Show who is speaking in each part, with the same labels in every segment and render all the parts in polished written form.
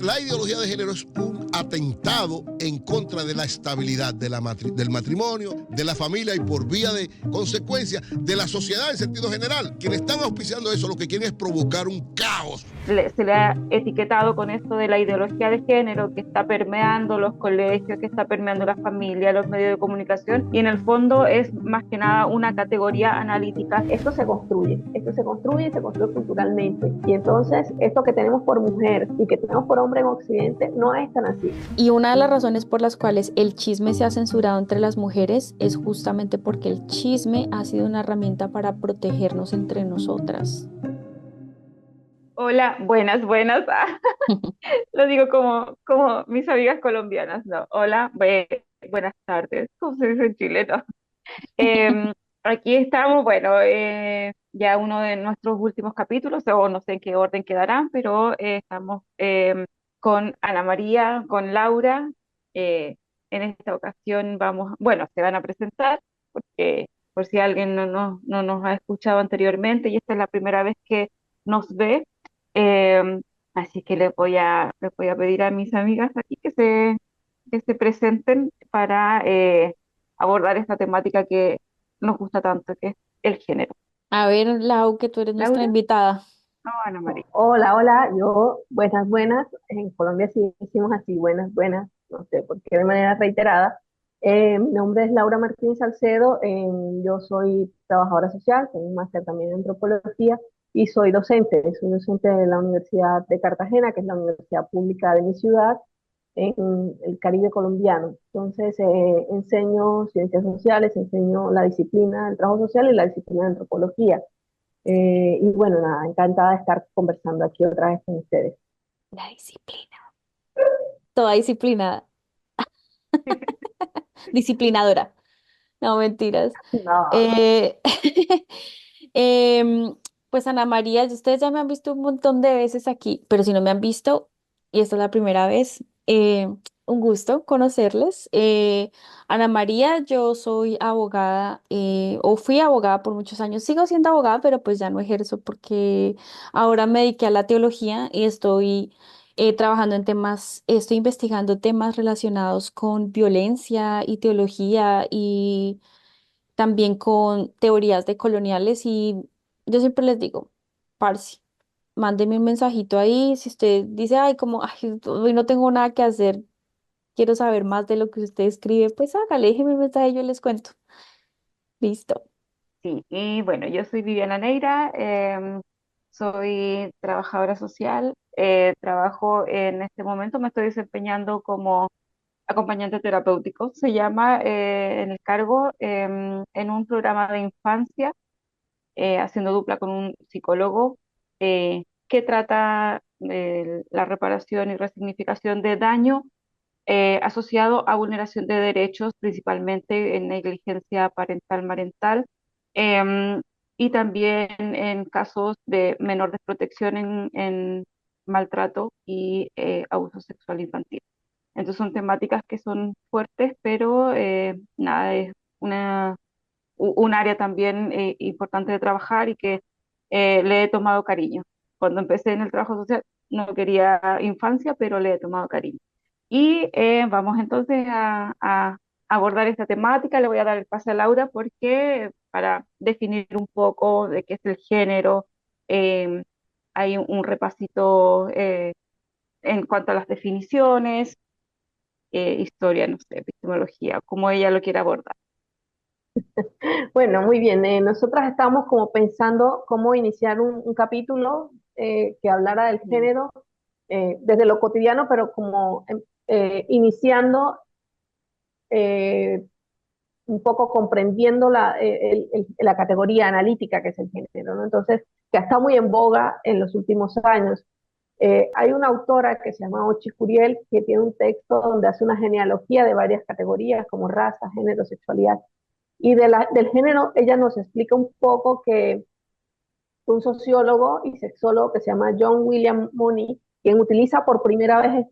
Speaker 1: La ideología de género es un atentado en contra de la estabilidad de del matrimonio, de la familia y por vía de consecuencia de la sociedad en sentido general. Quienes están auspiciando eso lo que quieren es provocar un caos.
Speaker 2: Se le ha etiquetado con esto de la ideología de género que está permeando los colegios, que está permeando la familia, los medios de comunicación, y en el fondo es más que nada una categoría analítica.
Speaker 3: Esto se construye y se construye culturalmente. Y entonces, esto que tenemos por mujer y que tenemos por hombre en Occidente no es tan así.
Speaker 4: Y una de las razones por las cuales el chisme se ha censurado entre las mujeres es justamente porque el chisme ha sido una herramienta para protegernos entre nosotras.
Speaker 2: Hola, buenas, buenas. Lo digo como mis amigas colombianas, ¿no? Hola, buenas tardes, como se dice en Chile, ¿no? Aquí estamos, bueno, ya uno de nuestros últimos capítulos, o no sé en qué orden quedarán, pero estamos con Ana María, con Laura. En esta ocasión bueno, se van a presentar, porque por si alguien no nos ha escuchado anteriormente y esta es la primera vez que nos ve. Así que les voy a pedir a mis amigas aquí que se presenten para abordar esta temática que nos gusta tanto, que es el género.
Speaker 4: A ver, Lau, que tú eres nuestra
Speaker 2: Laura,
Speaker 4: invitada.
Speaker 2: no, Ana María.
Speaker 3: Hola, yo, buenas, buenas. En Colombia sí decimos así, buenas, buenas. No sé por qué de manera reiterada. Mi nombre es Laura Martínez Salcedo. Yo soy trabajadora social, tengo un máster también en antropología y soy docente. Soy docente de la Universidad de Cartagena, que es la universidad pública de mi ciudad, en el Caribe colombiano. Entonces, enseño ciencias sociales, enseño la disciplina del trabajo social y la disciplina de antropología. Y bueno, nada, encantada de estar conversando aquí otra vez con ustedes.
Speaker 4: La disciplina. Toda disciplinada. Disciplinadora. No, mentiras.
Speaker 3: No,
Speaker 4: Eh, em, pues Ana María, ustedes ya me han visto un montón de veces aquí, pero si no me han visto, y esta es la primera vez, un gusto conocerles. Ana María, yo soy abogada, o fui abogada por muchos años, sigo siendo abogada, pero pues ya no ejerzo porque ahora me dediqué a la teología y estoy trabajando en temas, estoy investigando temas relacionados con violencia y teología y también con teorías decoloniales y yo siempre les digo, parce, mándeme un mensajito ahí, si usted dice, ay, como, ay, hoy no tengo nada que hacer, quiero saber más de lo que usted escribe, pues hágale, déjeme un mensaje, yo les cuento. Listo.
Speaker 2: Sí, y bueno, yo soy Viviana Neira, soy trabajadora social, trabajo en este momento, me estoy desempeñando como acompañante terapéutico, se llama en el cargo en un programa de infancia, haciendo dupla con un psicólogo que trata la reparación y resignificación de daño asociado a vulneración de derechos, principalmente en negligencia parental-marental, em, y también en casos de menor desprotección en maltrato y abuso sexual infantil. Entonces son temáticas que son fuertes, pero nada, es un área también importante de trabajar y que le he tomado cariño. Cuando empecé en el trabajo social no quería infancia, pero le he tomado cariño. Y vamos entonces a abordar esta temática. Le voy a dar el pase a Laura porque para definir un poco de qué es el género, eh, hay un repasito en cuanto a las definiciones, historia, no sé, epistemología, como ella lo quiera abordar.
Speaker 3: bueno, muy bien. Nosotras estamos como pensando cómo iniciar un capítulo que hablara del
Speaker 2: Mm.
Speaker 3: género desde lo cotidiano, pero como iniciando eh, un poco comprendiendo la categoría analítica que es el género, ¿no? Entonces, que está muy en boga en los últimos años. Hay una autora que se llama Ochi Curiel que tiene un texto donde hace una genealogía de varias categorías como raza, género, sexualidad. Y del género ella nos explica un poco que un sociólogo y sexólogo que se llama John William Mooney, quien utiliza por primera vez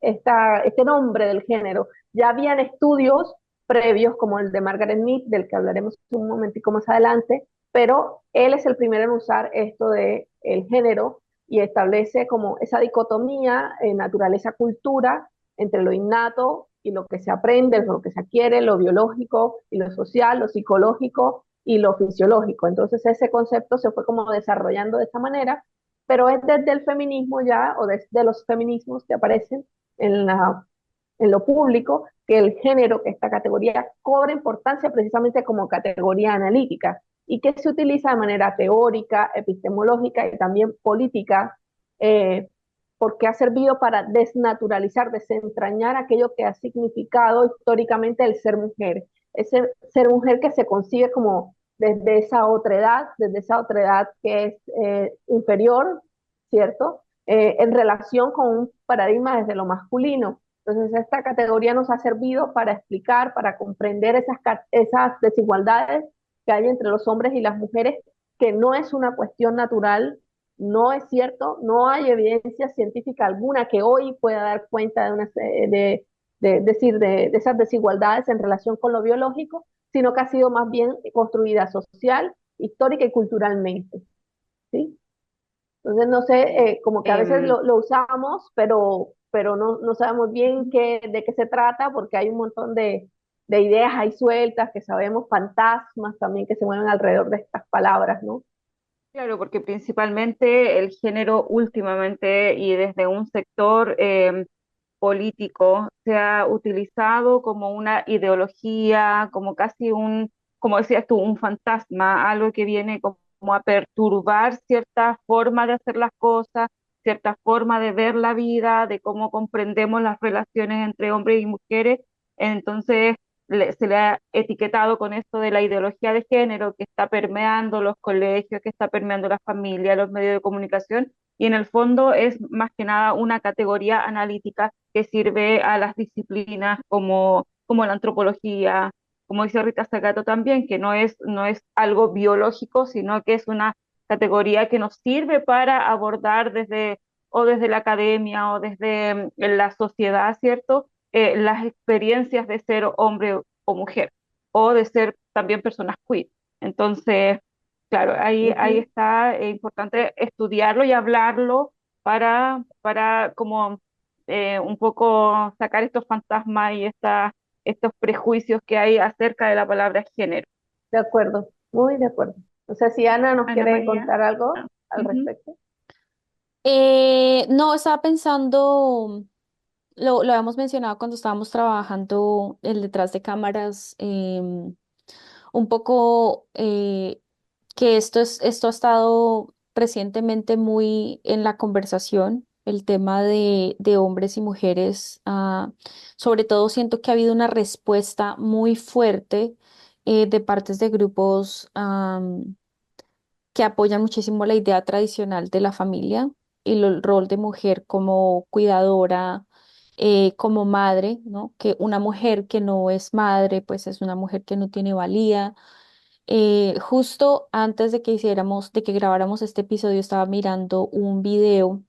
Speaker 3: este nombre del género. Ya habían estudios previos como el de Margaret Mead, del que hablaremos un momentico más adelante, pero él es el primero en usar esto de el género y establece como esa dicotomía naturaleza-cultura entre lo innato y lo que se aprende, lo que se adquiere, lo biológico y lo social, lo psicológico y lo fisiológico. Entonces ese concepto se fue como desarrollando de esa manera, pero es desde el feminismo ya, o desde los feminismos que aparecen en, en lo público, que el género, que esta categoría cobra importancia precisamente como categoría analítica y que se utiliza de manera teórica, epistemológica y también política, eh, porque ha servido para desnaturalizar, desentrañar aquello que ha significado históricamente el ser mujer. Ese ser mujer que se concibe como desde esa otra edad que es inferior, ¿cierto? En relación con un paradigma desde lo masculino. Entonces, esta categoría nos ha servido para explicar, para comprender esas desigualdades que hay entre los hombres y las mujeres, que no es una cuestión natural, no es cierto, no hay evidencia científica alguna que hoy pueda dar cuenta de esas desigualdades en relación con lo biológico, sino que ha sido más bien construida social, histórica y culturalmente, ¿sí? Entonces, no sé, como que a veces
Speaker 2: Em,
Speaker 3: lo usamos, pero no sabemos bien de qué se trata, porque hay un montón de ideas ahí sueltas, que sabemos, fantasmas también que se mueven alrededor de estas palabras, ¿no?
Speaker 2: claro, porque principalmente el género últimamente y desde un sector político se ha utilizado como una ideología, como casi un, como decías tú, un fantasma, algo que viene como a perturbar cierta forma de hacer las cosas, cierta forma de ver la vida, de cómo comprendemos las relaciones entre hombres y mujeres. Entonces, se le ha etiquetado con esto de la ideología de género que está permeando los colegios, que está permeando las familias, los medios de comunicación, y en el fondo es más que nada una categoría analítica que sirve a las disciplinas como la antropología, como dice Rita Segato también, que no es algo biológico, sino que es una categoría que nos sirve para abordar desde la academia o desde la sociedad, ¿cierto? Las experiencias de ser hombre o mujer, o de ser también personas queer. Entonces, claro, ahí
Speaker 3: Ujú.
Speaker 2: está importante estudiarlo y hablarlo para como un poco sacar estos fantasmas y estos prejuicios que hay acerca de la palabra género.
Speaker 3: De acuerdo, muy de acuerdo. No sé si Ana nos
Speaker 2: Ana
Speaker 3: quiere
Speaker 2: María.
Speaker 3: contar algo al
Speaker 2: Ujú.
Speaker 3: respecto.
Speaker 4: No, estaba pensando, lo habíamos mencionado cuando estábamos trabajando el detrás de cámaras, un poco que esto ha estado recientemente muy en la conversación, el tema de hombres y mujeres. Sobre todo siento que ha habido una respuesta muy fuerte de partes de grupos que apoyan muchísimo la idea tradicional de la familia y el rol de mujer como cuidadora, como madre, ¿no? Que una mujer que no es madre, pues es una mujer que no tiene valía. Justo antes de que grabáramos este episodio, estaba mirando un video.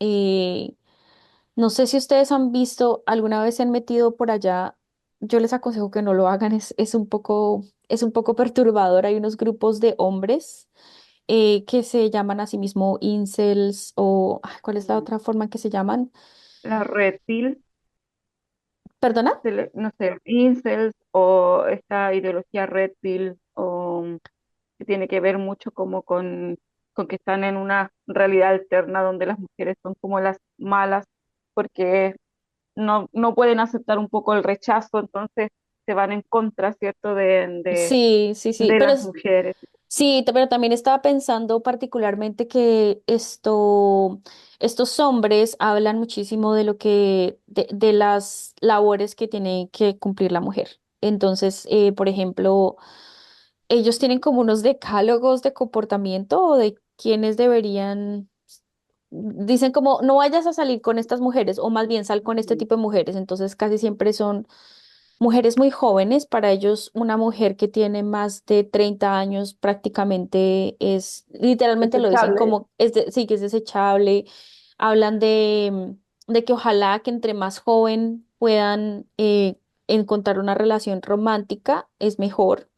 Speaker 4: eh, no sé si ustedes han visto, alguna vez se han metido por allá. Yo les aconsejo que no lo hagan, es un poco perturbador. Hay unos grupos de hombres que se llaman a sí mismo incels o, ¿cuál es la otra forma que se llaman?
Speaker 2: La red pill,
Speaker 4: ¿Perdona?
Speaker 2: no sé, incels o esta ideología red pill o que tiene que ver mucho como con que están en una realidad alterna donde las mujeres son como las malas porque no pueden aceptar un poco el rechazo, entonces se van en contra, ¿cierto?,
Speaker 4: Sí, sí, sí,
Speaker 2: de las mujeres.
Speaker 4: sí, pero también estaba pensando particularmente que estos hombres hablan muchísimo de de las labores que tiene que cumplir la mujer. Entonces, por ejemplo, ellos tienen como unos decálogos de comportamiento o de quienes deberían, dicen como, no vayas a salir con estas mujeres, o más bien sal con este tipo de mujeres. Entonces, casi siempre son mujeres muy jóvenes. Para ellos, una mujer que tiene más de 30 años prácticamente es, literalmente lo dicen
Speaker 3: Desechable.
Speaker 4: como, sí, que es desechable. Hablan de que ojalá que entre más joven puedan encontrar una relación romántica, es mejor,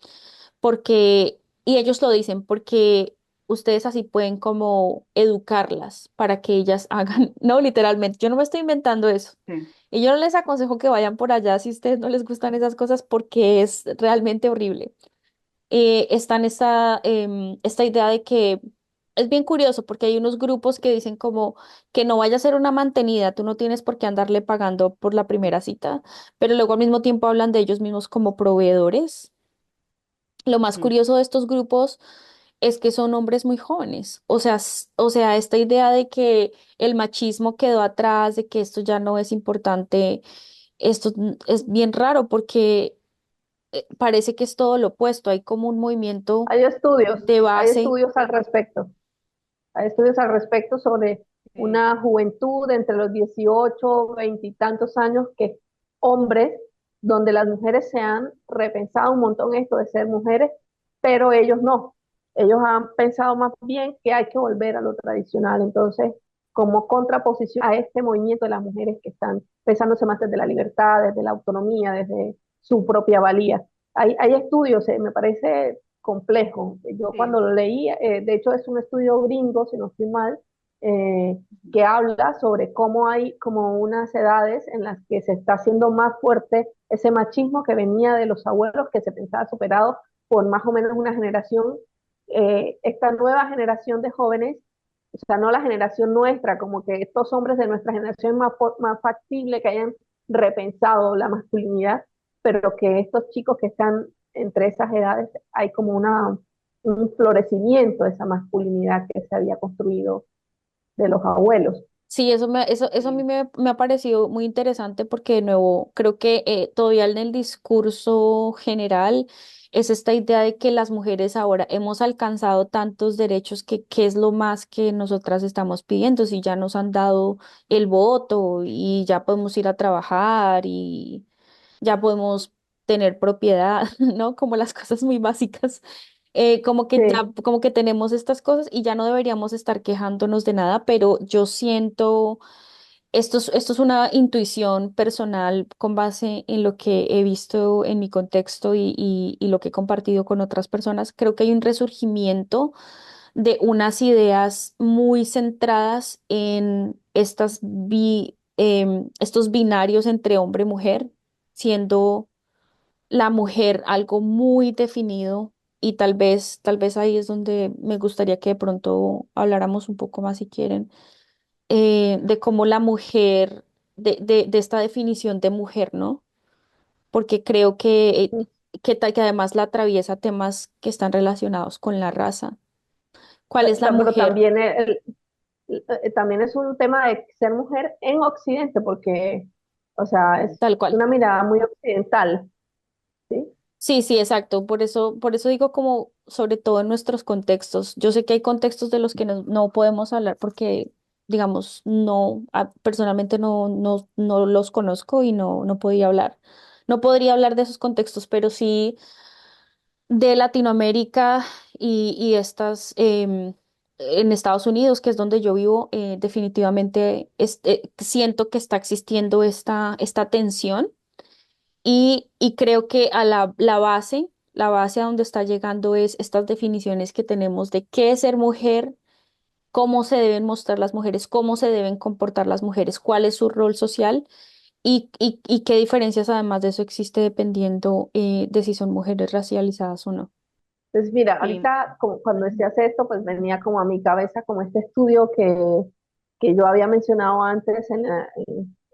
Speaker 4: porque, y ellos lo dicen, porque ustedes así pueden como educarlas para que ellas hagan, no, literalmente, yo no me estoy inventando eso.
Speaker 2: Sí,
Speaker 4: Y yo no les aconsejo que vayan por allá si a ustedes no les gustan esas cosas porque es realmente horrible. Está en esta idea de que es bien curioso porque hay unos grupos que dicen como que no vaya a ser una mantenida, tú no tienes por qué andarle pagando por la primera cita, pero luego al mismo tiempo hablan de ellos mismos como proveedores. Lo más
Speaker 2: mm,
Speaker 4: curioso de estos grupos es que son hombres muy jóvenes. O sea, o sea, esta idea de que el machismo quedó atrás, de que esto ya no es importante, esto es bien raro porque parece que es todo lo opuesto. Hay como un movimiento
Speaker 3: Hay estudios,
Speaker 4: de
Speaker 3: hay
Speaker 4: base.
Speaker 3: estudios al respecto. Hay estudios al respecto sobre
Speaker 2: sí,
Speaker 3: una juventud entre los 18, 20 y tantos años, que hombres, donde las mujeres se han repensado un montón esto de ser mujeres, pero ellos no. Ellos han pensado más bien que hay que volver a lo tradicional. Entonces, como contraposición a este movimiento de las mujeres que están pensándose más desde la libertad, desde la autonomía, desde su propia valía. Hay estudios, me parece complejo. Yo
Speaker 2: sí,
Speaker 3: cuando lo leí, de hecho es un estudio gringo, si no estoy mal, eh,
Speaker 2: ujú,
Speaker 3: que habla sobre cómo hay como unas edades en las que se está haciendo más fuerte ese machismo que venía de los abuelos, que se pensaba superado por más o menos una generación. Esta nueva generación de jóvenes, o sea, no la generación nuestra, como que estos hombres de nuestra generación más factible que hayan repensado la masculinidad, pero que estos chicos que están entre esas edades hay como un florecimiento de esa masculinidad que se había construido de los abuelos.
Speaker 4: Sí, eso a mí
Speaker 2: sí,
Speaker 4: me ha parecido muy interesante porque de nuevo creo que todavía en el discurso general es esta idea de que las mujeres ahora hemos alcanzado tantos derechos que qué es lo más que nosotras estamos pidiendo si ya nos han dado el voto y ya podemos ir a trabajar y ya podemos tener propiedad, ¿no? Como las cosas muy básicas. Como que
Speaker 3: Sí,
Speaker 4: ya, como que tenemos estas cosas y ya no deberíamos estar quejándonos de nada, pero yo siento, esto es una intuición personal con base en lo que he visto en mi contexto y lo que he compartido con otras personas. Creo que hay un resurgimiento de unas ideas muy centradas en estos binarios entre hombre y mujer, siendo la mujer algo muy definido y tal vez ahí es donde me gustaría que de pronto habláramos un poco más si quieren, de cómo la mujer, de esta definición de mujer, ¿no? Porque creo que además la atraviesa temas que están relacionados con la raza. ¿Cuál es la
Speaker 3: pero
Speaker 4: mujer?
Speaker 3: también, también es un tema de ser mujer en Occidente, porque, o sea, es
Speaker 4: Tal cual.
Speaker 3: una mirada muy occidental, ¿sí?
Speaker 4: Sí, sí, exacto. Por eso digo como, sobre todo en nuestros contextos. Yo sé que hay contextos de los que no podemos hablar porque, digamos, no, personalmente no los conozco y no podría hablar. No podría hablar de esos contextos, pero sí de Latinoamérica y estas, en Estados Unidos, que es donde yo vivo, definitivamente siento que está existiendo esta tensión y creo que a la base a donde está llegando es estas definiciones que tenemos de qué es ser mujer, cómo se deben mostrar las mujeres, cómo se deben comportar las mujeres, cuál es su rol social y qué diferencias además de eso existe dependiendo de si son mujeres racializadas o no.
Speaker 3: Entonces, mira,
Speaker 2: sí,
Speaker 3: ahorita cuando decías esto, pues venía como a mi cabeza como este estudio que yo había mencionado antes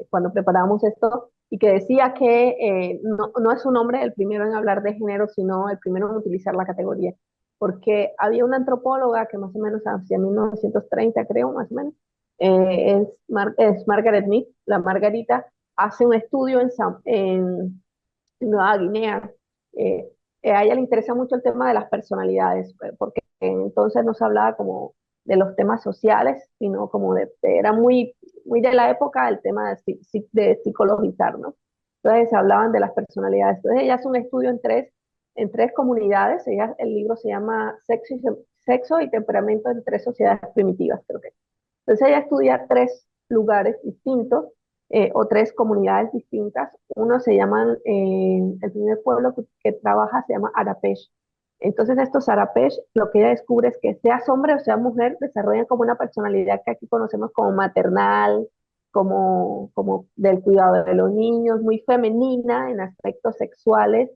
Speaker 3: cuando preparábamos esto y que decía que no es un hombre el primero en hablar de género, sino el primero en utilizar la categoría. Porque había una antropóloga que más o menos hacia 1930, creo, más o menos, es Margaret Mead, la Margarita, hace un estudio en Nueva Guinea. Eh, a ella le interesa mucho el tema de las personalidades, porque entonces no se hablaba como de los temas sociales, sino como era muy de la época el tema de psicologizar, ¿no? Entonces se hablaban de las personalidades. Entonces ella hace un estudio en tres comunidades. El libro se llama Sexo y Temperamento en tres sociedades primitivas, creo que. Entonces ella estudia tres lugares distintos o tres comunidades distintas. Uno se llama, el primer pueblo que trabaja se llama Arapesh. Entonces estos Sarapesh, lo que ella descubre es que seas hombre o seas mujer, desarrollan como una personalidad que aquí conocemos como maternal, como del cuidado de los niños, muy femenina en aspectos sexuales,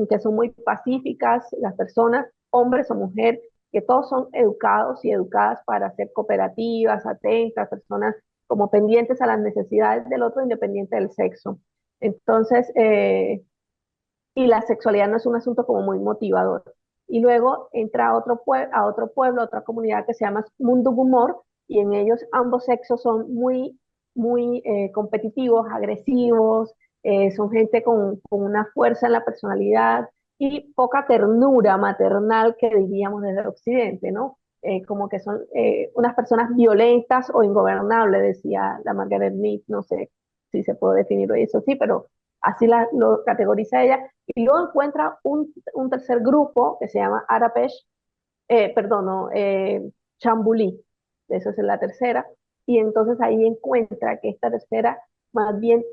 Speaker 3: que son muy pacíficas, las personas, hombres o mujeres, que todos son educados y educadas para ser cooperativas, atentas, personas como pendientes a las necesidades del otro independiente del sexo. Entonces, y la sexualidad no es un asunto como muy motivador. Y luego entra a otro pueblo, a otra comunidad que se llama Mundo Humor, y en ellos ambos sexos son muy competitivos, agresivos, son gente con una fuerza en la personalidad y poca ternura maternal que diríamos desde Occidente, ¿no? Como que son unas personas violentas o ingobernables, decía la Margaret Mead, no sé si se puede definir eso, sí, pero así lo categoriza ella, y luego encuentra un tercer grupo que se llama Arapesh, perdón, no, Chambulí, eso es la tercera, y entonces ahí encuentra que esta tercera, más bien,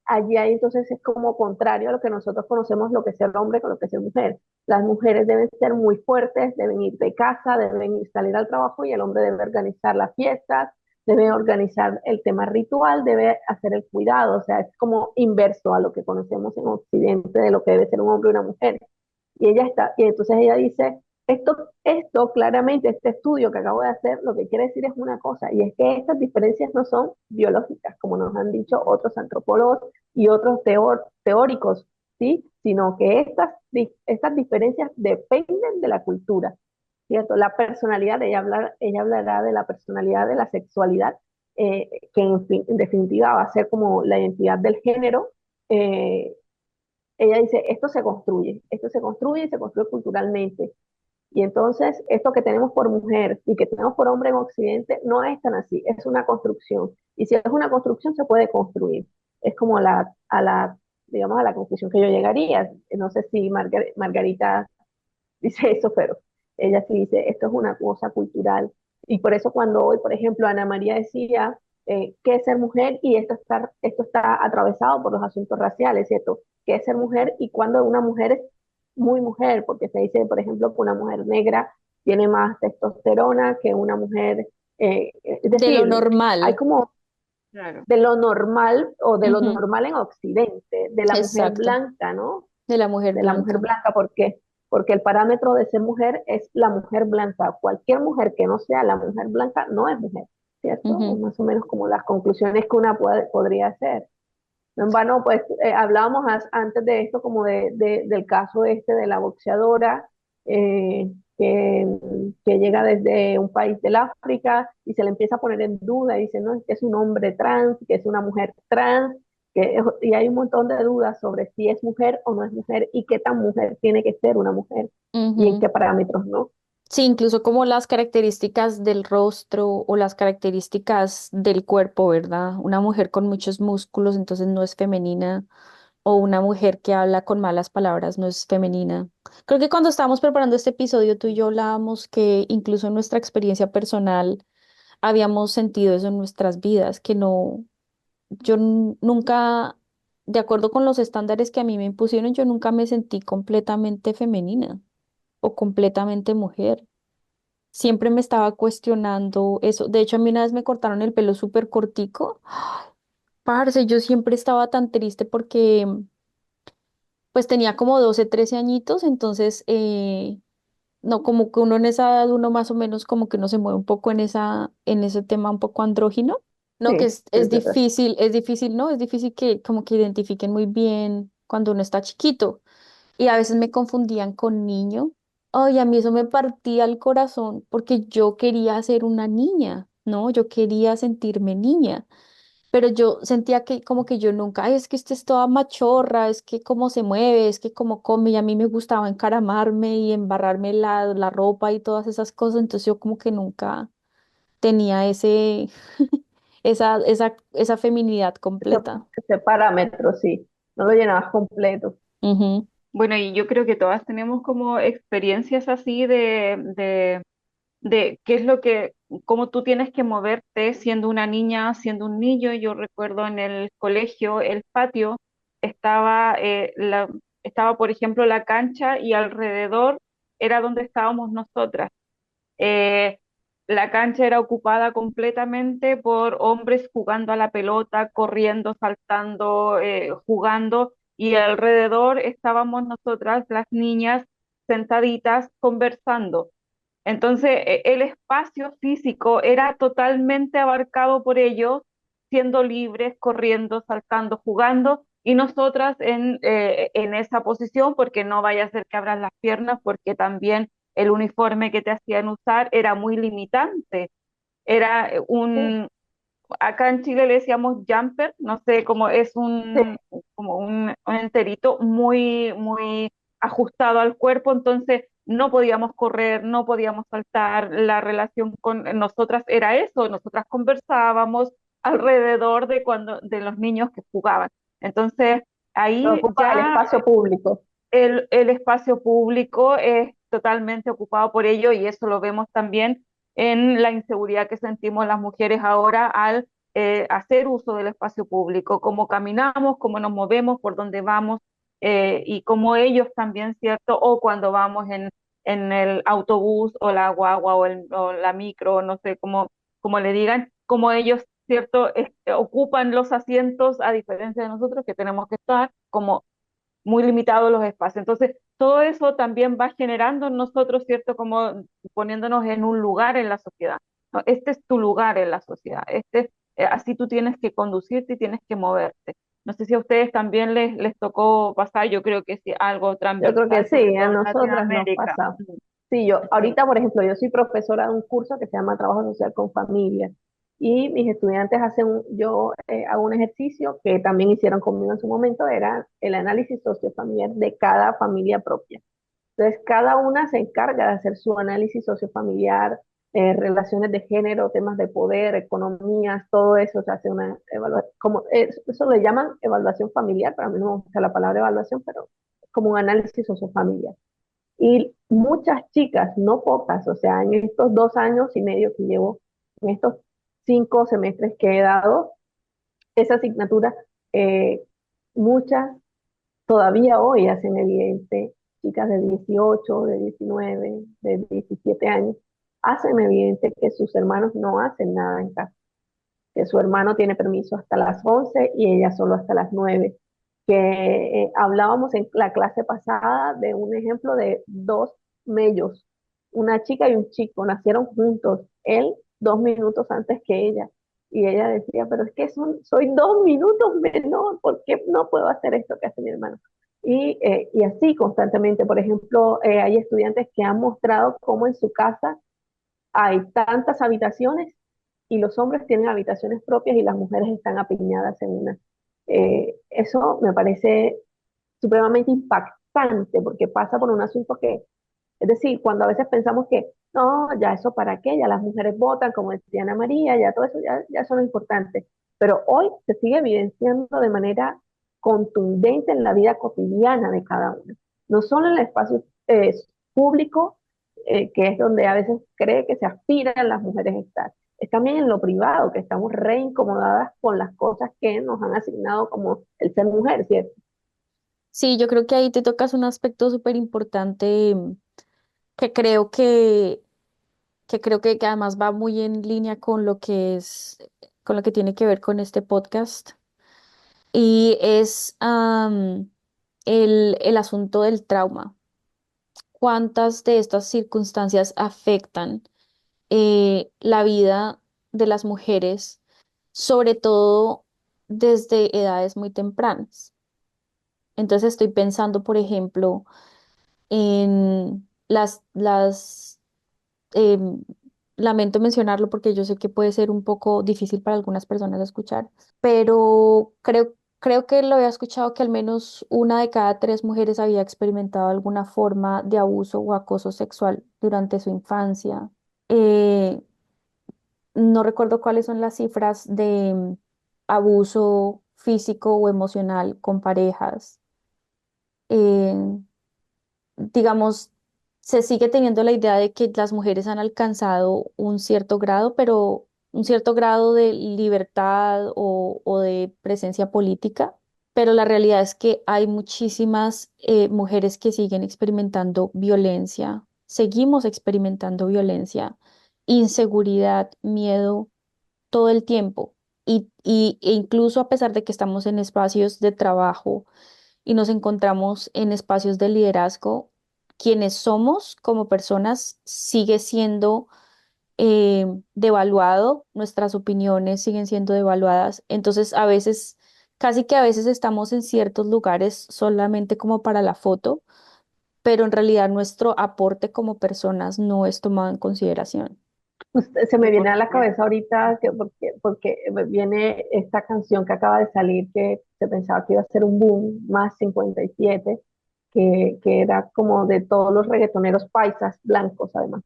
Speaker 3: allí hay, entonces es como contrario a lo que nosotros conocemos, lo que es el hombre con lo que es la mujer. Las mujeres deben ser muy fuertes, deben ir de casa, deben ir salir al trabajo, y el hombre debe organizar las fiestas, debe organizar el tema ritual, debe hacer el cuidado, o sea, es como inverso a lo que conocemos en Occidente de lo que debe ser un hombre y una mujer. Y entonces ella dice, esto claramente, este estudio que acabo de hacer, lo que quiere decir es una cosa, y es que estas diferencias no son biológicas, como nos han dicho otros antropólogos y otros teóricos, ¿sí? Sino que estas diferencias dependen de la cultura, ¿cierto? La personalidad, ella hablará de la personalidad de la sexualidad, que en definitiva va a ser como la identidad del género. eh, Ella dice, esto se construye y se construye culturalmente. Y entonces, esto que tenemos por mujer y que tenemos por hombre en Occidente no es tan así, es una construcción. Y si es una construcción, se puede construir. Es como digamos, a la conclusión que yo llegaría. No sé si Margarita dice eso, pero ella sí dice, esto es una cosa cultural. Y por eso cuando hoy, por ejemplo, Ana María decía, ¿qué es ser mujer? Y esto está atravesado por los asuntos raciales, ¿cierto? ¿Qué es ser mujer? Y cuando una mujer es muy mujer, porque se dice, por ejemplo, que una mujer negra tiene más testosterona que una mujer, es
Speaker 4: De lo
Speaker 3: decir, hay
Speaker 4: normal.
Speaker 3: como
Speaker 2: Claro.
Speaker 3: de lo normal o de lo
Speaker 4: Ujú,
Speaker 3: normal en Occidente, de la mujer
Speaker 4: exacto.
Speaker 3: blanca, ¿no?
Speaker 4: De la mujer
Speaker 3: De la mujer
Speaker 4: blanca.
Speaker 3: blanca, porque el parámetro de ser mujer es la mujer blanca. Cualquier mujer que no sea la mujer blanca no es mujer, ¿cierto? O
Speaker 4: Ujú,
Speaker 3: más o menos como las conclusiones que una podría hacer. No en vano, pues hablábamos antes de esto como del caso este de la boxeadora, eh, que, que llega desde un país del África y se le empieza a poner en duda y dice, no, es que es un hombre trans, que es una mujer trans, y hay un montón de dudas sobre si es mujer o no es mujer y qué tan mujer tiene que ser una mujer y en
Speaker 4: ujú.
Speaker 3: qué parámetros, ¿no?
Speaker 4: Sí, incluso como las características del rostro o las características del cuerpo, ¿verdad? Una mujer con muchos músculos, entonces no es femenina, o una mujer que habla con malas palabras no es femenina. Creo que cuando estábamos preparando este episodio, tú y yo hablábamos que incluso en nuestra experiencia personal habíamos sentido eso en nuestras vidas, que no, nunca, de acuerdo con los estándares que a mí me impusieron, yo nunca me sentí completamente femenina o completamente mujer. Siempre me estaba cuestionando eso. De hecho, a mí una vez me cortaron el pelo súper cortico. Parce, yo siempre estaba tan triste porque pues tenía como 12 13 añitos, entonces no, como que uno en esa edad, uno más o menos como que uno se mueve un poco en ese tema un poco andrógino. No, que
Speaker 3: Sí, es verdad.
Speaker 4: es difícil, ¿no? Es difícil que como que identifiquen muy bien cuando uno está chiquito. Y a veces me confundían con niño. Ay, a mí eso me partía el corazón porque yo quería ser una niña, ¿no? Yo quería sentirme niña, pero yo sentía que como que yo nunca, ay, es que usted es toda machorra, es que cómo se mueve, es que cómo come, y a mí me gustaba encaramarme y embarrarme la ropa y todas esas cosas, entonces yo como que nunca tenía esa feminidad
Speaker 3: Ese,
Speaker 4: completa.
Speaker 3: ese parámetro, sí, no lo llenabas completo.
Speaker 4: Ujú,
Speaker 2: Bueno, y yo creo que todas tenemos como experiencias así de qué es lo que, cómo tú tienes que moverte siendo una niña, siendo un niño. Yo recuerdo en el colegio, el patio, estaba estaba, por ejemplo, la cancha y alrededor era donde estábamos nosotras. Eh, la cancha era ocupada completamente por hombres jugando a la pelota, corriendo, saltando, jugando, y alrededor estábamos nosotras, las niñas, sentaditas, conversando. Entonces, el espacio físico era totalmente abarcado por ellos, siendo libres, corriendo, saltando, jugando, y nosotras en esa posición, porque no vaya a ser que abran las piernas, porque también el uniforme que te hacían usar era muy limitante. Era
Speaker 3: Sí,
Speaker 2: acá en Chile le decíamos jumper, no sé cómo es
Speaker 3: sí,
Speaker 2: como un enterito muy, muy ajustado al cuerpo, entonces no podíamos correr, no podíamos saltar, la relación con nosotras era eso, nosotras conversábamos alrededor de los niños que jugaban. Entonces, ahí
Speaker 3: ocupa el
Speaker 2: ya
Speaker 3: espacio público.
Speaker 2: el espacio público es totalmente ocupado por ello y eso lo vemos también en la inseguridad que sentimos las mujeres ahora al hacer uso del espacio público, cómo caminamos, cómo nos movemos, por dónde vamos y cómo ellos también, ¿cierto? O cuando vamos en el autobús o la guagua o la micro, no sé cómo le digan, cómo ellos, ¿cierto? Ocupan los asientos a diferencia de nosotros que tenemos que estar como muy limitados los espacios. Entonces, todo eso también va generando en nosotros, ¿cierto? Como poniéndonos en un lugar en la sociedad. ¿No? Este es tu lugar en la sociedad. Así tú tienes que conducirte y tienes que moverte. No sé si a ustedes también les tocó pasar, yo creo que sí, algo
Speaker 3: Yo creo que
Speaker 2: transversal, sobre
Speaker 3: sí, a
Speaker 2: todo en
Speaker 3: nosotras nos
Speaker 2: Latinoamérica.
Speaker 3: pasa. Sí, yo
Speaker 2: Sí.
Speaker 3: ahorita, por ejemplo, yo soy profesora de un curso que se llama Trabajo Social con Familias y mis estudiantes yo hago un ejercicio que también hicieron conmigo en su momento, era el análisis sociofamiliar de cada familia propia. Entonces, cada una se encarga de hacer su análisis sociofamiliar, relaciones de género, temas de poder, economías, todo eso se hace una evaluación, eso le llaman evaluación familiar, para mí no me gusta la palabra evaluación, pero es como un análisis sociofamiliar. Y muchas chicas, no pocas, o sea, en estos 2 años y medio que llevo, en estos 5 semestres que he dado esa asignatura, eh, muchas todavía hoy hacen evidente, chicas de 18, de 19, de 17 años, hacen evidente que sus hermanos no hacen nada en casa, que su hermano tiene permiso hasta las 11 y ella solo hasta las 9, que hablábamos en la clase pasada de un ejemplo de dos mellos, una chica y un chico, nacieron juntos, él 2 minutos antes que ella, y ella decía, pero es que soy 2 minutos menor, ¿por qué no puedo hacer esto que hace mi hermano? Y así constantemente, por ejemplo, hay estudiantes que han mostrado cómo en su casa hay tantas habitaciones y los hombres tienen habitaciones propias y las mujeres están apiñadas en una. Eso me parece supremamente impactante porque pasa por un asunto que, es decir, cuando a veces pensamos que no, ya eso para qué, ya las mujeres votan, como decía Ana María, ya todo eso, ya eso no es importante. Pero hoy se sigue evidenciando de manera contundente en la vida cotidiana de cada uno. No solo en el espacio público, que es donde a veces cree que se aspiran las mujeres a estar. Es también en lo privado, que estamos re incomodadas con las cosas que nos han asignado como el ser mujer, ¿cierto?
Speaker 4: Sí, yo creo que ahí te tocas un aspecto súper importante que creo que además va muy en línea con lo que con lo que tiene que ver con este podcast. Y es el asunto del trauma. ¿Cuántas de estas circunstancias afectan la vida de las mujeres, sobre todo desde edades muy tempranas? Entonces estoy pensando, por ejemplo, en em, lamento mencionarlo porque yo sé que puede ser un poco difícil para algunas personas escuchar, pero creo que lo había escuchado que al menos una de cada tres mujeres había experimentado alguna forma de abuso o acoso sexual durante su infancia. Eh, no recuerdo cuáles son las cifras de abuso físico o emocional con parejas. Eh, digamos, se sigue teniendo la idea de que las mujeres han alcanzado un cierto grado, pero un cierto grado de libertad o de presencia política, pero la realidad es que hay muchísimas mujeres que siguen experimentando violencia, seguimos experimentando violencia, inseguridad, miedo todo el tiempo. E incluso a pesar de que estamos en espacios de trabajo y nos encontramos en espacios de liderazgo, quienes somos como personas sigue siendo devaluado, nuestras opiniones siguen siendo devaluadas. Entonces, a veces, casi que a veces estamos en ciertos lugares solamente como para la foto, pero en realidad nuestro aporte como personas no es tomado en consideración.
Speaker 3: Se me
Speaker 2: Sí,
Speaker 3: viene
Speaker 2: por
Speaker 3: a la
Speaker 2: supuesto.
Speaker 3: cabeza ahorita porque me viene esta canción que acaba de salir que se pensaba que iba a ser un boom, más 57, que era como de todos los reggaetoneros paisas, blancos además,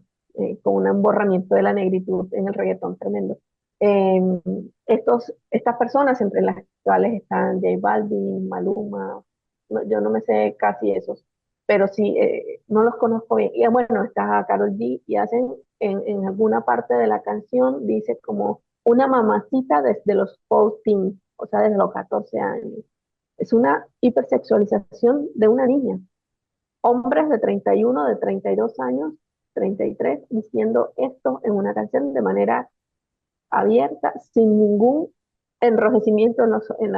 Speaker 3: con un emborramiento de la negritud en el reggaetón tremendo. Eh, estas personas, entre las cuales están J Balvin, Maluma, yo no me sé casi esos, pero sí, no los conozco bien. Y bueno, está Karol G y hacen en alguna parte de la canción, dice como una mamacita desde los 14, o sea, desde los 14 años. Es una hipersexualización de una niña. Hombres de 31, de 32 años, 33, diciendo esto en una canción de manera abierta, sin ningún enrojecimiento en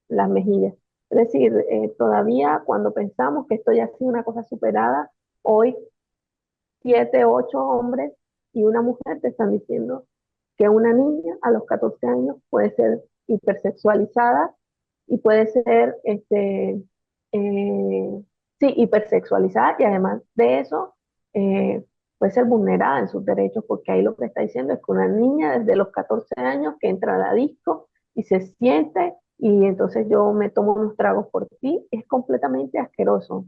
Speaker 3: las mejillas. Es decir, todavía cuando pensamos que esto ya ha sido una cosa superada, hoy 7, 8 hombres y una mujer te están diciendo que una niña a los 14 años puede ser hipersexualizada y puede ser, sí, hipersexualizada y además de eso, puede ser vulnerada en sus derechos porque ahí lo que está diciendo es que una niña desde los 14 años que entra a la disco y se siente y entonces yo me tomo unos tragos por ti, es completamente asqueroso.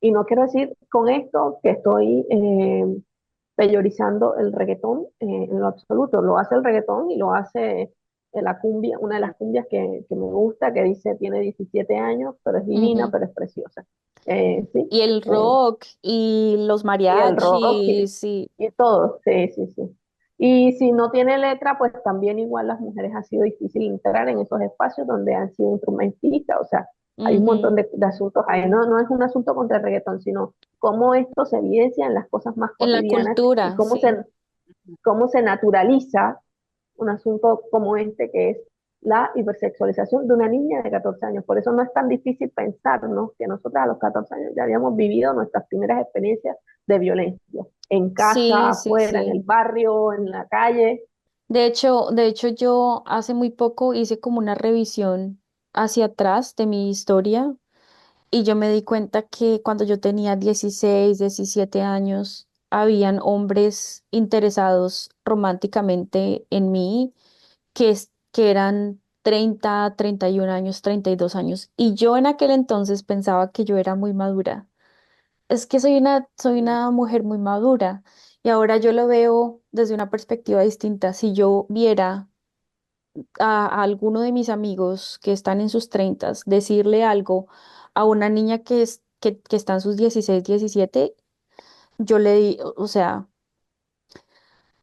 Speaker 3: Y no quiero decir con esto que estoy peyorizando el reggaetón en lo absoluto. Lo hace el reggaetón y lo hace la cumbia, una de las cumbias que me gusta, que dice tiene 17 años, pero es divina,
Speaker 4: Ujú.
Speaker 3: pero es preciosa. Sí,
Speaker 4: Y el rock y los
Speaker 3: y el rock
Speaker 4: mariachis y
Speaker 3: y todo, sí, sí, sí. Y si no tiene letra, pues también igual las mujeres ha sido difícil entrar en esos espacios donde han sido instrumentistas, o sea, hay un montón
Speaker 4: ujú,
Speaker 3: de asuntos ahí. No, no es un asunto contra el reggaetón, sino cómo esto se evidencia en las cosas más
Speaker 4: en la
Speaker 3: cotidianas y
Speaker 4: cultura,
Speaker 3: cómo
Speaker 4: sí.
Speaker 3: se naturaliza un asunto como este que es la hipersexualización de una niña de 14 años. Por eso no es tan difícil pensar, ¿no?, que nosotros a los 14 años ya habíamos vivido nuestras primeras experiencias de violencia, en casa,
Speaker 4: Sí, sí,
Speaker 3: afuera, en el
Speaker 4: sí.
Speaker 3: barrio, en la calle.
Speaker 4: De hecho, yo hace muy poco hice como una revisión hacia atrás de mi historia y yo me di cuenta que cuando yo tenía 16 17 años, habían hombres interesados románticamente en mí que eran 30 31 años, 32 años. Y yo en aquel entonces pensaba que yo era muy madura. Es que soy una mujer muy madura y ahora yo lo veo desde una perspectiva distinta. Si yo viera a alguno de mis amigos que están en sus treintas decirle algo a una niña que está en sus 16 17 o sea,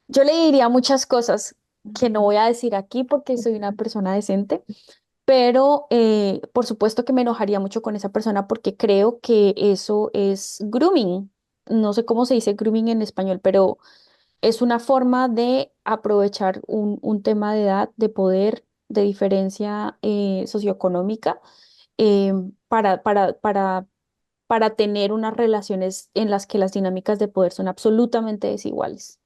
Speaker 4: yo le diría muchas cosas que no voy a decir aquí porque soy una persona decente, pero por supuesto que me enojaría mucho con esa persona porque creo que eso es grooming. No sé cómo se dice grooming en español, pero es una forma de aprovechar un tema de edad, de poder, de diferencia socioeconómica eh, para, para, para, para tener unas relaciones en las que las dinámicas de poder son absolutamente desiguales.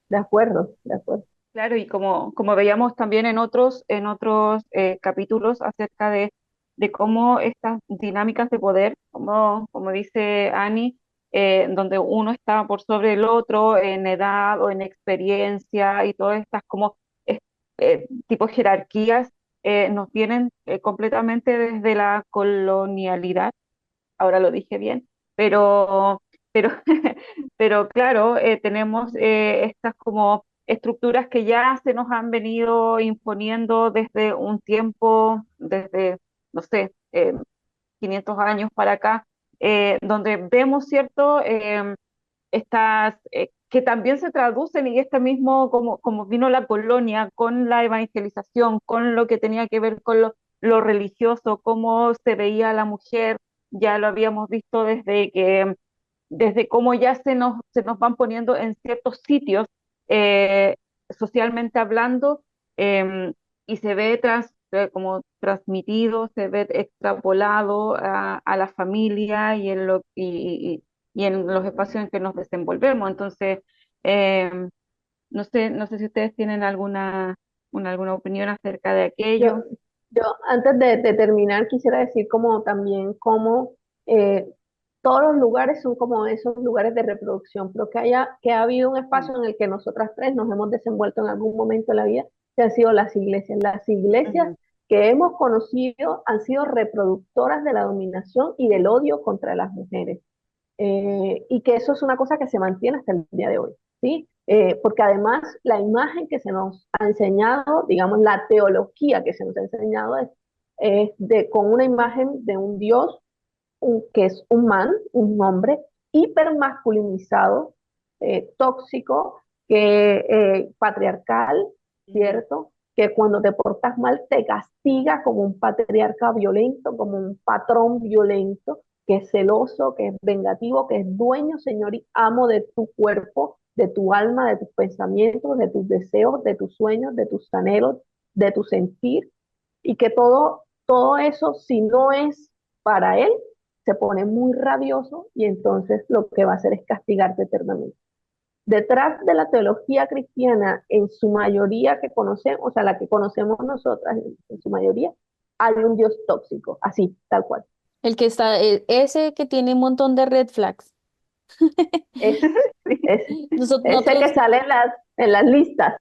Speaker 3: De acuerdo, de acuerdo.
Speaker 2: Claro, y como veíamos también en otros capítulos acerca de cómo estas dinámicas de poder, como dice Annie, donde uno está por sobre el otro en edad o en experiencia y todas estas como tipo jerarquías nos vienen completamente desde la colonialidad, ahora lo dije bien, pero, pero claro, tenemos estas como estructuras que ya se nos han venido imponiendo desde un tiempo, desde, no sé, 500 años para acá, donde vemos, ¿cierto? Estas, que también se traducen y este mismo, como vino la colonia con la evangelización, con lo que tenía que ver con lo religioso, cómo se veía a la mujer, ya lo habíamos visto desde cómo ya se nos van poniendo en ciertos sitios, eh, socialmente hablando, y se ve como transmitido, se ve extrapolado a la familia y en los espacios en que nos desenvolvemos. Entonces, em, no sé si ustedes tienen alguna opinión acerca de
Speaker 3: Yo,
Speaker 2: aquello.
Speaker 3: yo antes de terminar quisiera decir como también cómo eh, todos los lugares son como esos lugares de reproducción, pero que ha habido un
Speaker 2: Mm,
Speaker 3: espacio en el que nosotras tres nos hemos desenvuelto en algún momento de la vida, que han sido las iglesias. Las iglesias
Speaker 2: ujú,
Speaker 3: que hemos conocido han sido reproductoras de la dominación y del odio contra las mujeres. Y que eso es una cosa que se mantiene hasta el día de hoy, ¿sí? Porque además la imagen que se nos ha enseñado, digamos, la teología que se nos ha enseñado es con una imagen de un Dios que es un man, un hombre hipermasculinizado, tóxico, patriarcal,
Speaker 2: ujú,
Speaker 3: ¿cierto? Que cuando te portas mal te castiga como un patriarca violento, como un patrón violento, que es celoso, que es vengativo, que es dueño, señor y amo de tu cuerpo, de tu alma, de tus pensamientos, de tus deseos, de tus sueños, de tus anhelos, de tu sentir, y que todo eso, si no es para él, se pone muy rabioso y entonces lo que va a hacer es castigarte eternamente. Detrás de la teología cristiana, en su mayoría que conocemos, o sea, la que conocemos nosotras, en su mayoría, hay un Dios tóxico, así, tal cual.
Speaker 4: El que está, ese que tiene un montón de red flags.
Speaker 3: Es, es ese que
Speaker 4: Nosotros,
Speaker 3: sale en las listas.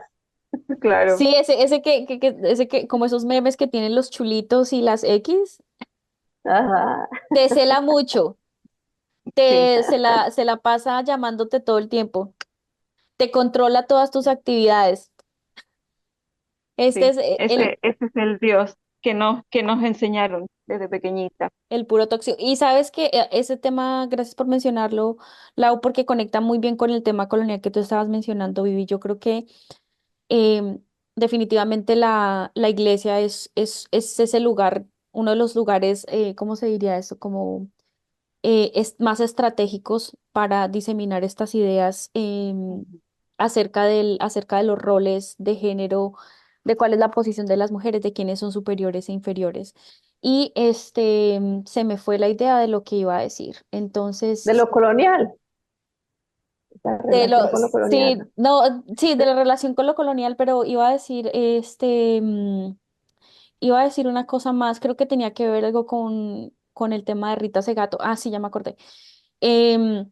Speaker 2: claro,
Speaker 4: sí, ese que, como esos memes que tienen los chulitos y las X,
Speaker 3: Ajá.
Speaker 4: te cela mucho,
Speaker 2: sí,
Speaker 4: se la pasa llamándote todo el tiempo, te controla todas tus actividades. Este
Speaker 2: sí.
Speaker 4: es
Speaker 2: Ese es el Dios que nos enseñaron desde pequeñita.
Speaker 4: el puro tóxico. Y sabes que ese tema, gracias por mencionarlo, Lau, porque conecta muy bien con el tema colonial que tú estabas mencionando, Vivi. Yo creo que definitivamente la iglesia es ese lugar, uno de los lugares, ¿cómo se diría eso? Como más estratégicos para diseminar estas ideas
Speaker 2: Ujú.
Speaker 4: acerca de los roles de género, de cuál es la posición de las mujeres, de quiénes son superiores e inferiores. Y se me fue la idea de lo que iba a decir.
Speaker 3: De
Speaker 4: Entonces,
Speaker 3: lo colonial, la
Speaker 4: de
Speaker 3: relación con lo
Speaker 4: los,
Speaker 3: colonial,
Speaker 4: sí,
Speaker 3: ¿no?
Speaker 4: no, sí, de la relación con lo colonial, pero iba a decir, iba a decir una cosa más, creo que tenía que ver algo con el tema de Rita Segato. Ah, sí, ya me acordé. Em,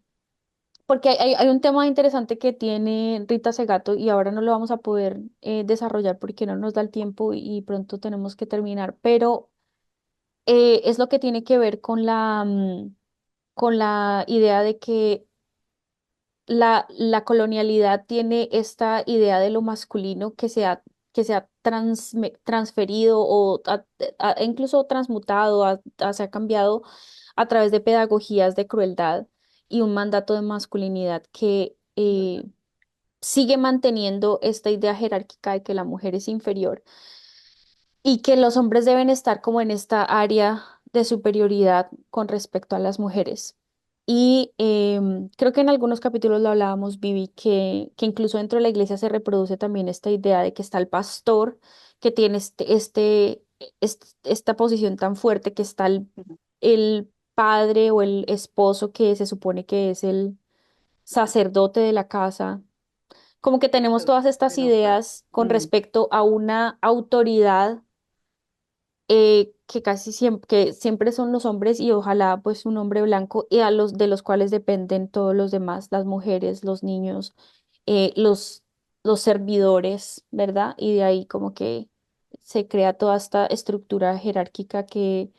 Speaker 4: Porque hay un tema interesante que tiene Rita Segato y ahora no lo vamos a poder desarrollar porque no nos da el tiempo y pronto tenemos que terminar, pero es lo que tiene que ver con la idea de que la colonialidad tiene esta idea de lo masculino que se ha transferido o incluso transmutado, se ha cambiado a través de pedagogías de crueldad y un mandato de masculinidad que sigue manteniendo esta idea jerárquica de que la mujer es inferior y que los hombres deben estar como en esta área de superioridad con respecto a las mujeres. Y creo que en algunos capítulos lo hablábamos, Vivi, que incluso dentro de la iglesia se reproduce también esta idea de que está el pastor que tiene esta posición tan fuerte, que está el padre o el esposo que se supone que es el sacerdote de la casa, como que tenemos todas estas
Speaker 2: Pero,
Speaker 4: ideas con
Speaker 2: mm,
Speaker 4: respecto a una autoridad que que siempre son los hombres y ojalá pues un hombre blanco y a los de los cuales dependen todos los demás, las mujeres, los niños, eh, los, los servidores, ¿verdad? Y de ahí como que se crea toda esta estructura jerárquica que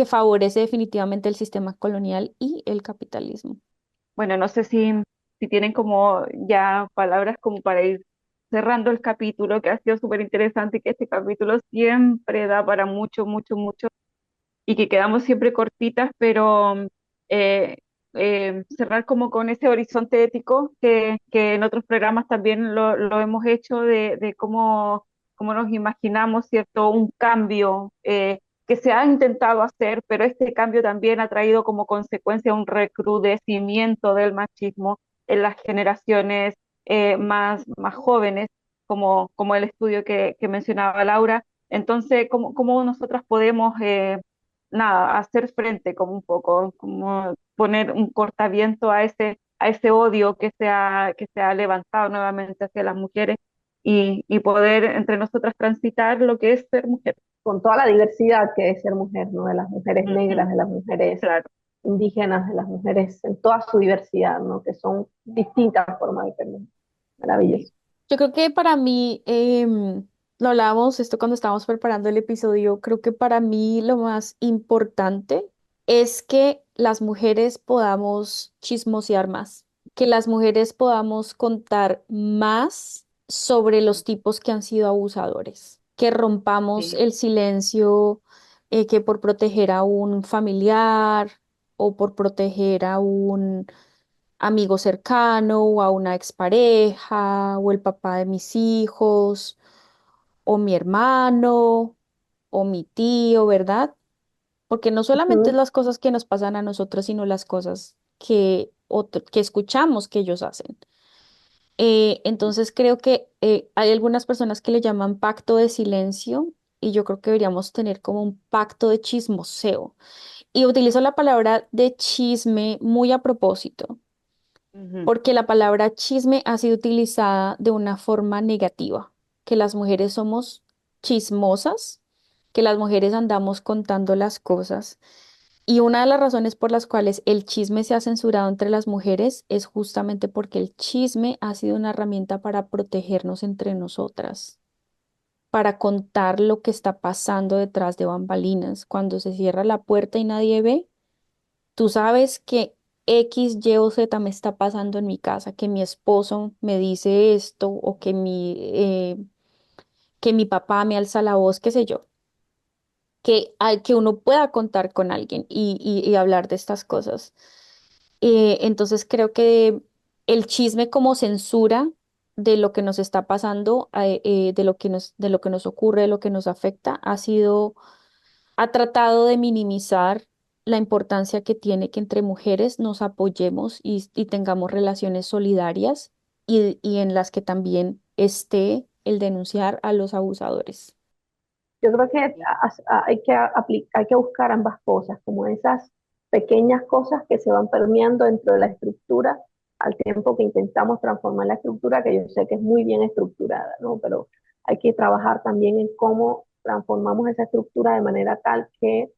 Speaker 4: favorece definitivamente el sistema colonial y el capitalismo.
Speaker 2: bueno, no sé si tienen como ya palabras como para ir cerrando el capítulo, que ha sido súper interesante y que este capítulo siempre da para mucho, mucho, mucho y que quedamos siempre cortitas, pero eh, cerrar como con ese horizonte ético que en otros programas también lo hemos hecho de como nos imaginamos, ¿cierto? Un cambio que se ha intentado hacer, pero este cambio también ha traído como consecuencia un recrudecimiento del machismo en las generaciones más jóvenes, como el estudio que mencionaba Laura. Entonces, ¿cómo nosotras podemos nada, hacer frente como un poco, como poner un cortaviento a ese odio que se ha levantado nuevamente hacia las mujeres y poder entre nosotras transitar lo que es ser mujer?
Speaker 3: con toda la diversidad que es ser mujer, ¿no? De las mujeres
Speaker 2: Ujú,
Speaker 3: negras, de las mujeres
Speaker 2: claro.
Speaker 3: indígenas, de las mujeres en toda su diversidad, ¿no? Que son distintas formas de ser mujer. Maravilloso.
Speaker 4: Yo creo que para mí, lo hablábamos esto cuando estábamos preparando el episodio, creo que para mí lo más importante es que las mujeres podamos chismosear más, que las mujeres podamos contar más sobre los tipos que han sido abusadores, que rompamos
Speaker 2: Sí.
Speaker 4: el silencio, que por proteger a un familiar o por proteger a un amigo cercano o a una expareja o el papá de mis hijos o mi hermano o mi tío, ¿verdad? Porque no solamente es
Speaker 3: Ujú.
Speaker 4: las cosas que nos pasan a nosotros, sino las cosas que escuchamos que ellos hacen. Entonces creo que hay algunas personas que le llaman pacto de silencio y yo creo que deberíamos tener como un pacto de chismoseo. Y utilizo la palabra de chisme muy a propósito
Speaker 2: Ujú.
Speaker 4: porque la palabra chisme ha sido utilizada de una forma negativa, que las mujeres somos chismosas, que las mujeres andamos contando las cosas. Y una de las razones por las cuales el chisme se ha censurado entre las mujeres es justamente porque el chisme ha sido una herramienta para protegernos entre nosotras, para contar lo que está pasando detrás de bambalinas. Cuando se cierra la puerta y nadie ve, tú sabes que X, Y o Z me está pasando en mi casa, que mi esposo me dice esto o que mi papá me alza la voz, qué sé yo, que uno pueda contar con alguien y hablar de estas cosas. Entonces creo que el chisme como censura de lo que nos está pasando, de lo que nos ocurre, de lo que nos afecta, ha tratado de minimizar la importancia que tiene que entre mujeres nos apoyemos y tengamos relaciones solidarias y en las que también esté el denunciar a los abusadores.
Speaker 3: Yo creo que hay que hay que buscar ambas cosas, como esas pequeñas cosas que se van permeando dentro de la estructura al tiempo que intentamos transformar la estructura, que yo sé que es muy bien estructurada, ¿no? Pero hay que trabajar también en cómo transformamos esa estructura de manera tal que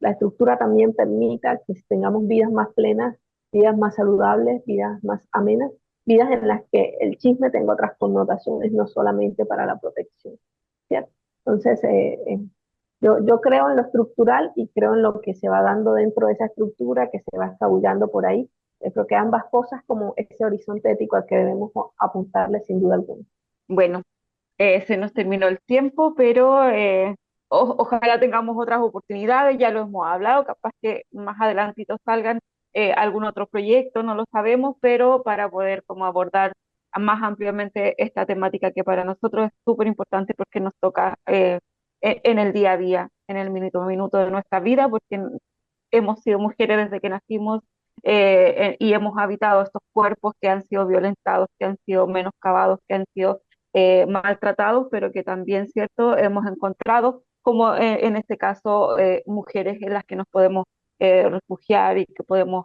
Speaker 3: la estructura también permita que tengamos vidas más plenas, vidas más saludables, vidas más amenas, vidas en las que el chisme tenga otras connotaciones, no solamente para la protección, ¿cierto? Entonces, yo creo en lo estructural y creo en lo que se va dando dentro de esa estructura, que se va escabullando por ahí. Creo que ambas cosas como ese horizonte ético al que debemos apuntarle sin duda alguna.
Speaker 2: Bueno, se nos terminó el tiempo, pero ojalá tengamos otras oportunidades, ya lo hemos hablado, capaz que más adelantito salgan algún otro proyecto, no lo sabemos, pero para poder como abordar más ampliamente esta temática que para nosotros es súper importante porque nos toca en el día a día, en el minuto a minuto de nuestra vida, porque hemos sido mujeres desde que nacimos y hemos habitado estos cuerpos que han sido violentados, que han sido menoscabados, que han sido maltratados, pero que también, ¿cierto?, hemos encontrado, como en este caso, mujeres en las que nos podemos refugiar y que podemos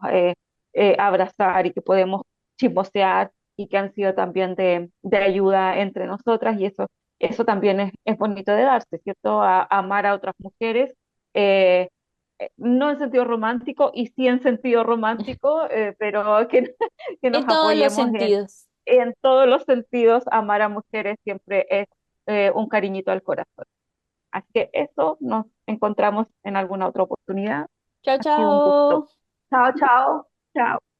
Speaker 2: abrazar y que podemos chismosear y que han sido también de ayuda entre nosotras y eso también es bonito de darse, ¿cierto? A amar a otras mujeres. eh, no en sentido romántico y sí en sentido romántico, pero que nos
Speaker 4: En todos los
Speaker 2: apoyemos
Speaker 4: sentidos.
Speaker 2: en todos los sentidos. Amar a mujeres siempre es un cariñito al corazón. Así que eso nos encontramos en alguna otra oportunidad.
Speaker 4: Chao,
Speaker 2: Ha sido un gusto.
Speaker 4: chao.
Speaker 3: Chao, chao. Chao.